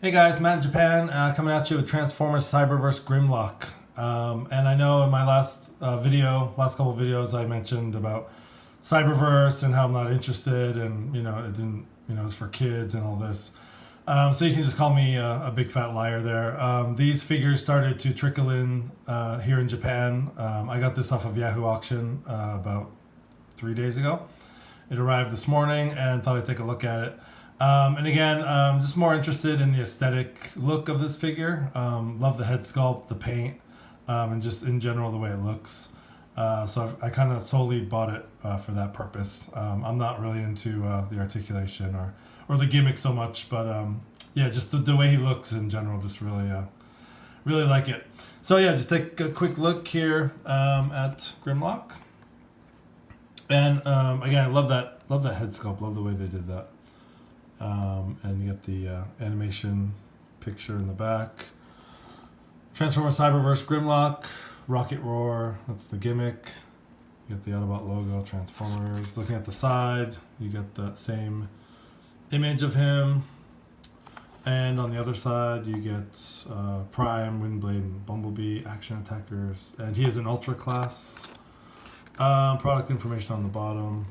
Hey guys, Matt in Japan, coming at you with Transformers Cyberverse Grimlock. And I know in my last couple videos, I mentioned about Cyberverse and how I'm not interested, and it didn't, it's for kids and all this. So you can just call me a big fat liar there. These figures started to trickle in here in Japan. I got this off of Yahoo Auction about 3 days ago. It arrived this morning and thought I'd take a look at it. And again, just more interested in the aesthetic look of this figure. Love the head sculpt, the paint, and just in general the way it looks. So I kind of solely bought it for that purpose. I'm not really into the articulation or the gimmick so much, but yeah, just the way he looks in general, just really like it. So yeah, just take a quick look here at Grimlock. And again, I love that head sculpt. Love the way they did that. And you get the animation picture in the back. Transformers Cyberverse Grimlock, Rocket Roar, that's the gimmick. You get the Autobot logo, Transformers. Looking at the side, you get that same image of him. And on the other side, you get Prime, Windblade, and Bumblebee, Action Attackers. And he is an Ultraclass. Product information on the bottom.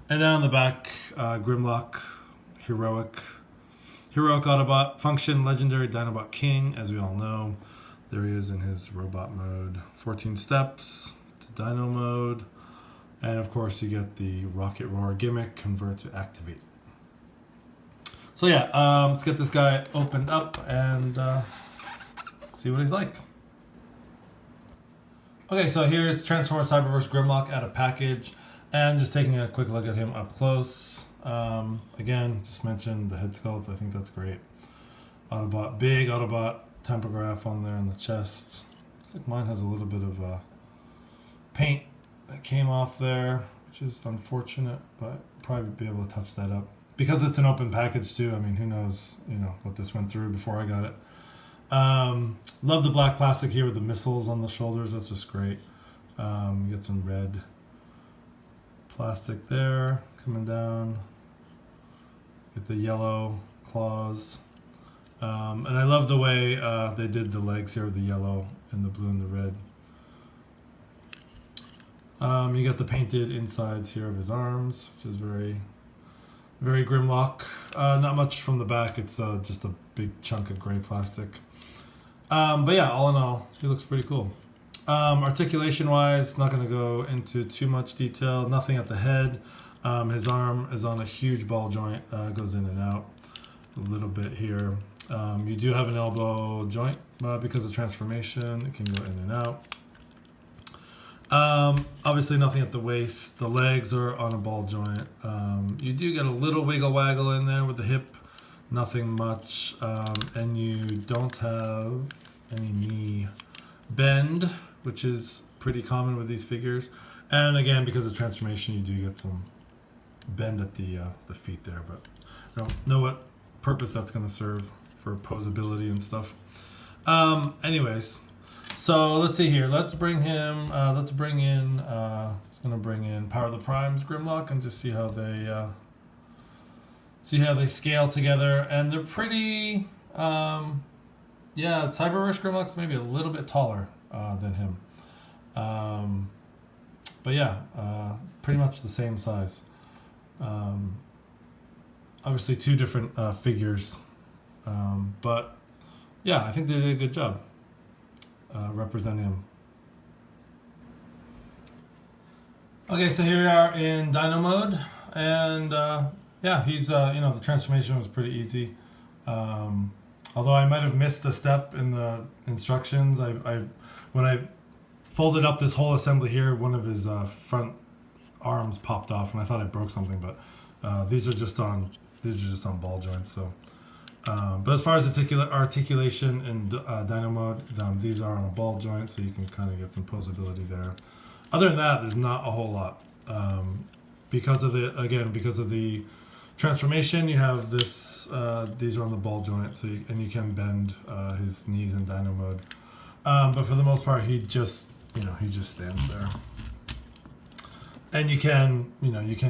And then on the back, Grimlock, Heroic Autobot, Function, Legendary Dinobot King, as we all know. There he is in his robot mode. 14 steps to Dino mode. And of course you get the Rocket Roar gimmick, convert to activate. So yeah, let's get this guy opened up and see what he's like. Okay, so here's Transformers Cyberverse Grimlock out of package. And just taking a quick look at him up close. Again, just mentioned the head sculpt. I think that's great. Autobot, big Autobot tampograph on there in the chest. Looks like mine has a little bit of paint that came off there, which is unfortunate, but probably be able to touch that up. Because it's an open package too, I mean, who knows, what this went through before I got it. Love the black plastic here with the missiles on the shoulders. That's just great. You get some red plastic there coming down. Get the yellow claws. And I love the way they did the legs here with the yellow and the blue and the red. You got the painted insides here of his arms, which is very, very Grimlock. Not much from the back. It's just a big chunk of gray plastic. But yeah, all in all, he looks pretty cool. Articulation wise, not going to go into too much detail. Nothing at the head. His arm is on a huge ball joint, goes in and out a little bit here. You do have an elbow joint because of transformation. It can go in and out. Obviously nothing at the waist. The legs are on a ball joint. You do get a little wiggle waggle in there with the hip. Nothing much. And you don't have any knee bend, which is pretty common with these figures. And again, because of transformation, you do get some bend at the feet there, but I don't know what purpose that's going to serve for posability and stuff. Anyways, so let's see here. Let's bring him. It's going to bring in Power of the Primes Grimlock and just see how they scale together. And they're pretty. Yeah, Cyberverse Grimlock's maybe a little bit taller than him. But yeah, pretty much the same size. Obviously two different figures, but yeah, I think they did a good job representing him. Okay, so here we are in Dino mode, and yeah, he's the transformation was pretty easy. Although I might have missed a step in the instructions, when I folded up this whole assembly here, one of his front arms popped off, and I thought I broke something, but these are just on ball joints. So, but as far as articulation in Dino mode, these are on a ball joint, so you can kind of get some posability there. Other than that, there's not a whole lot. Because of the transformation, you have this. These are on the ball joint, so you can bend his knees in Dino mode. But for the most part, he just stands there. And you can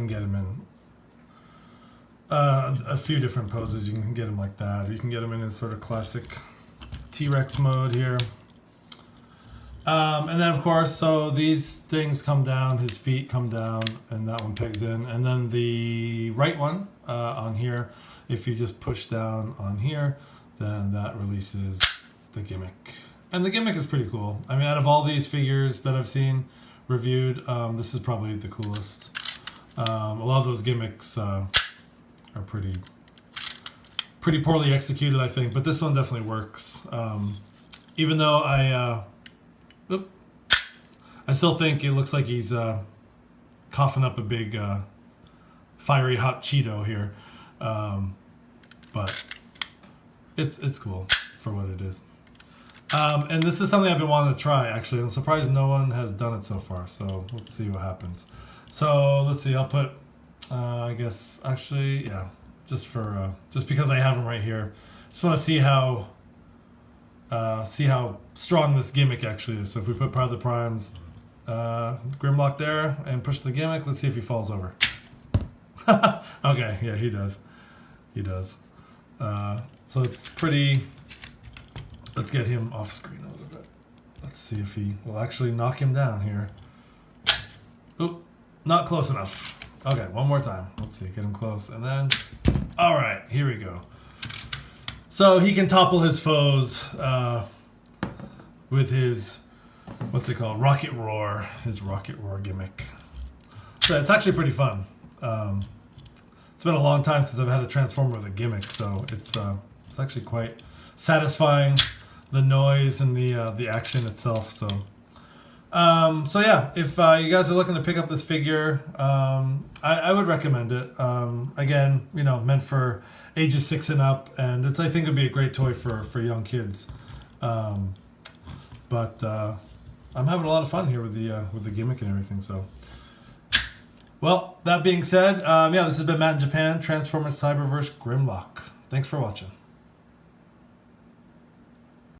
get him a few different poses. You can get him like that. You can get him in his sort of classic T-Rex mode here. And then of course, so these things come down, his feet come down, and that one pegs in. And then the right one on here, if you just push down on here, then that releases the gimmick. And the gimmick is pretty cool. I mean, out of all these figures that I've seen reviewed, this is probably the coolest. A lot of those gimmicks are pretty poorly executed, I think, but this one definitely works. Even though I still think it looks like he's coughing up a big fiery hot Cheeto here, but it's cool for what it is. And this is something I've been wanting to try, actually. I'm surprised no one has done it so far, so let's see what happens. So let's see, I'll put, I guess, actually, yeah, just because I have him right here. Just want to see how strong this gimmick actually is. So if we put Pride of the Primes, Grimlock there, and push the gimmick, let's see if he falls over. Okay, yeah, he does. He does. So it's pretty... Let's get him off screen a little bit. Let's see if he will actually knock him down here. Oop, not close enough. Okay, one more time. Let's see, get him close. And then, all right, here we go. So he can topple his foes with his, what's it called? Rocket Roar, his Rocket Roar gimmick. So it's actually pretty fun. It's been a long time since I've had a Transformer with a gimmick, so it's actually quite satisfying. The noise and the action itself. So yeah, if you guys are looking to pick up this figure, I would recommend it. Again, you know, meant for ages 6 and up, and I think it'd be a great toy for young kids. But I'm having a lot of fun here with the gimmick and everything. So, well, that being said, yeah, this has been Matt in Japan, Transformers Cyberverse Grimlock. Thanks for watching.